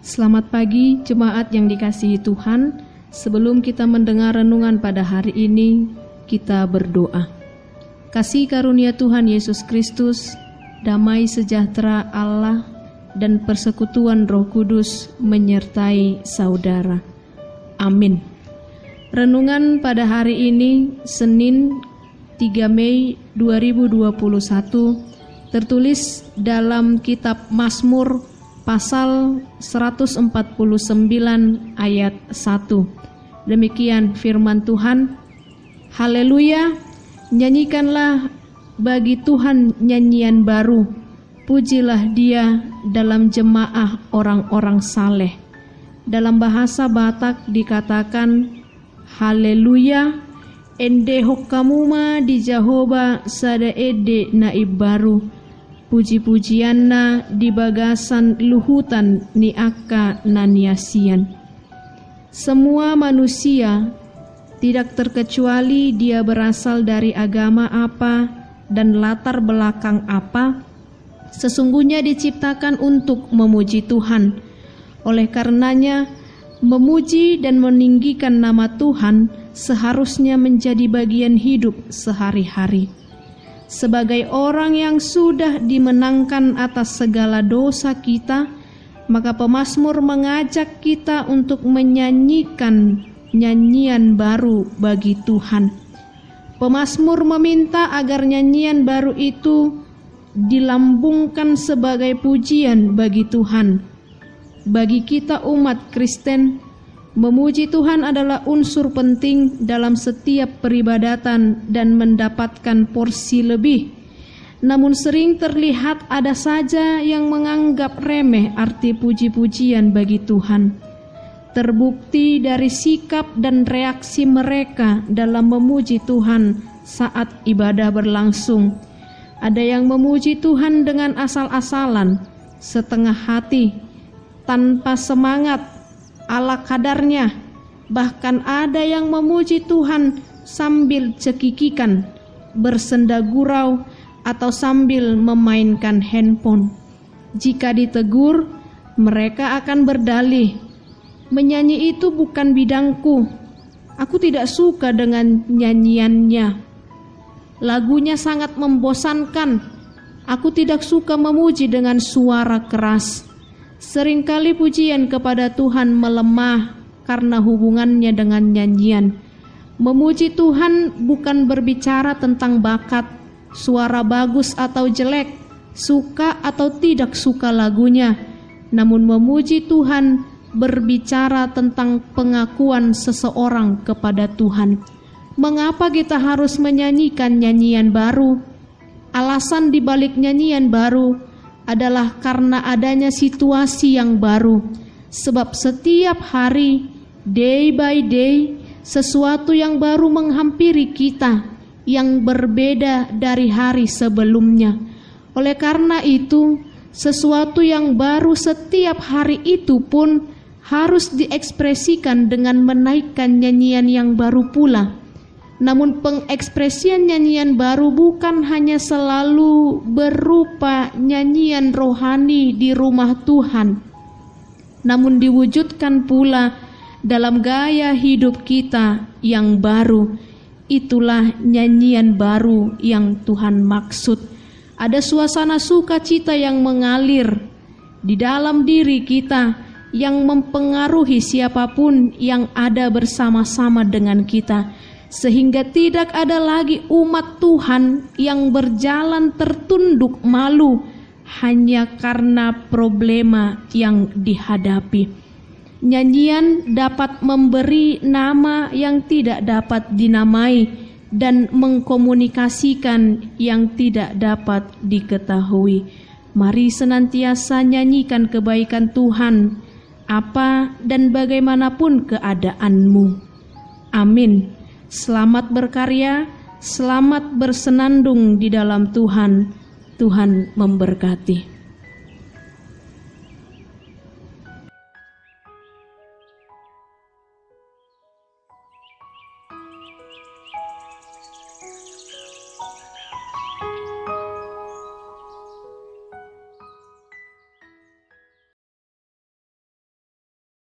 Selamat pagi jemaat yang dikasihi Tuhan. Sebelum kita mendengar renungan pada hari ini, kita berdoa. Kasih karunia Tuhan Yesus Kristus, damai sejahtera Allah, dan persekutuan Roh Kudus menyertai saudara. Amin. Renungan pada hari ini, Senin 3 Mei 2021, tertulis dalam kitab Mazmur pasal 149 ayat 1. Demikian firman Tuhan. Haleluya, nyanyikanlah bagi Tuhan nyanyian baru. Pujilah Dia dalam jemaah orang-orang saleh. Dalam bahasa Batak dikatakan haleluya, ende hokkamuma di Jehovah sada ede naib baru. Puji-pujianna di bagasan luhutan ni akka naniasian. Semua manusia, tidak terkecuali dia berasal dari agama apa dan latar belakang apa, sesungguhnya diciptakan untuk memuji Tuhan. Oleh karenanya, memuji dan meninggikan nama Tuhan seharusnya menjadi bagian hidup sehari-hari. Sebagai orang yang sudah dimenangkan atas segala dosa kita, maka pemazmur mengajak kita untuk menyanyikan nyanyian baru bagi Tuhan. Pemazmur meminta agar nyanyian baru itu dilambungkan sebagai pujian bagi Tuhan. Bagi kita umat Kristen, memuji Tuhan adalah unsur penting dalam setiap peribadatan dan mendapatkan porsi lebih. Namun sering terlihat ada saja yang menganggap remeh arti puji-pujian bagi Tuhan. Terbukti dari sikap dan reaksi mereka dalam memuji Tuhan saat ibadah berlangsung. Ada yang memuji Tuhan dengan asal-asalan, setengah hati, tanpa semangat, ala kadarnya. Bahkan ada yang memuji Tuhan sambil cekikikan, bersenda gurau, atau sambil memainkan handphone. Jika ditegur, mereka akan berdalih, menyanyi itu bukan bidangku, aku tidak suka dengan nyanyiannya, lagunya sangat membosankan, aku tidak suka memuji dengan suara keras. Seringkali pujian kepada Tuhan melemah karena hubungannya dengan nyanyian. Memuji Tuhan bukan berbicara tentang bakat, suara bagus atau jelek, suka atau tidak suka lagunya. Namun memuji Tuhan berbicara tentang pengakuan seseorang kepada Tuhan. Mengapa kita harus menyanyikan nyanyian baru? Alasan dibalik nyanyian baru adalah karena adanya situasi yang baru. Sebab setiap hari, day by day, sesuatu yang baru menghampiri kita yang berbeda dari hari sebelumnya. Oleh karena itu, sesuatu yang baru setiap hari itu pun harus diekspresikan dengan menaikkan nyanyian yang baru pula. Namun pengekspresian nyanyian baru bukan hanya selalu berupa nyanyian rohani di rumah Tuhan, namun diwujudkan pula dalam gaya hidup kita yang baru. Itulah nyanyian baru yang Tuhan maksud. Ada suasana sukacita yang mengalir di dalam diri kita yang mempengaruhi siapapun yang ada bersama-sama dengan kita. Sehingga tidak ada lagi umat Tuhan yang berjalan tertunduk malu hanya karena problema yang dihadapi. Nyanyian dapat memberi nama yang tidak dapat dinamai dan mengkomunikasikan yang tidak dapat diketahui. Mari senantiasa nyanyikan kebaikan Tuhan, apa dan bagaimanapun keadaanmu. Amin. Selamat berkarya, selamat bersenandung di dalam Tuhan. Tuhan memberkati.